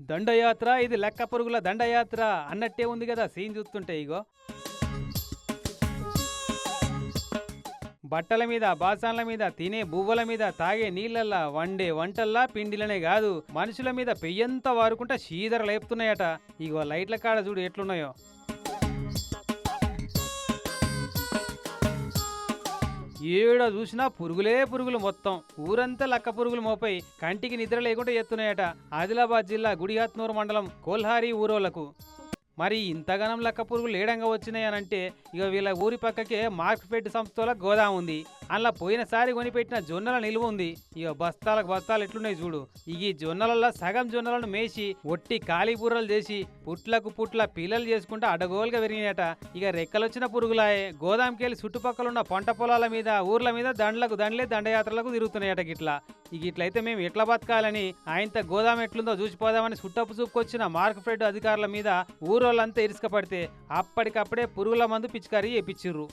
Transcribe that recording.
దండయాత్ర ఇది లెక్క పురుగుల దండయాత్ర అన్నట్టే ఉంది కదా సీన్ చూస్తుంటే. ఇగో బట్టల మీద, బాసాన్ల మీద, తినే బువ్వల మీద, తాగే నీళ్ళల్లా, వండే వంటల్లా పిండిలనే కాదు మనుషుల మీద పెయ్యంతా వారుకుంటా శీదర లేపుతున్నాయట. ఇగో లైట్ల కాడ చూడు ఎట్లున్నాయో. ఏడ చూసినా పురుగులే పురుగులు, మొత్తం ఊరంతా లక్క పురుగులు మోపై కంటికి నిద్ర లేకుండా ఎత్తున్నాయట ఆదిలాబాద్ జిల్లా గుడిహత్నూరు మండలం కోల్హారి ఊరోళ్లకు. మరి ఇంతగానం లక్క పురుగులు ఏడంగా వచ్చినాయనంటే ఇక వీళ్ళ ఊరి పక్కకే మార్కెట్ సంస్థల గోదాం ఉంది. అందులో పోయినసారి కొనిపెట్టిన జొన్నల నిల్వ ఉంది. ఇక బస్తాలకు బస్తాలు ఎట్లున్నాయి చూడు. ఇక ఈ జొన్నలలో సగం జొన్నలను మేసి ఒట్టి ఖాళీ బుర్రలు చేసి పుట్లకు పుట్ల పిల్లలు చేసుకుంటూ అడగోలుగా పెరిగినాయట. ఇక రెక్కలొచ్చిన పురుగులాయే గోదాంకెళ్ళి చుట్టుపక్కల ఉన్న పంట పొలాల మీద, ఊర్ల మీద దండలకు దండలే దండయాత్రలకు తిరుగుతున్నాయట. గిట్లా ఇట్లయితే మేము ఎట్లా బతకాలని ఆయనతో గోదాం ఎట్లుందో చూసిపోదామని సుట్టపు చూపుకొచ్చిన మార్కెట్ అధికారుల మీద ఊరోళ్ళంతా ఇరుసుకపడితే అప్పటికప్పుడే పురుగుల మందు పిచికారీ చేపించిర్రు.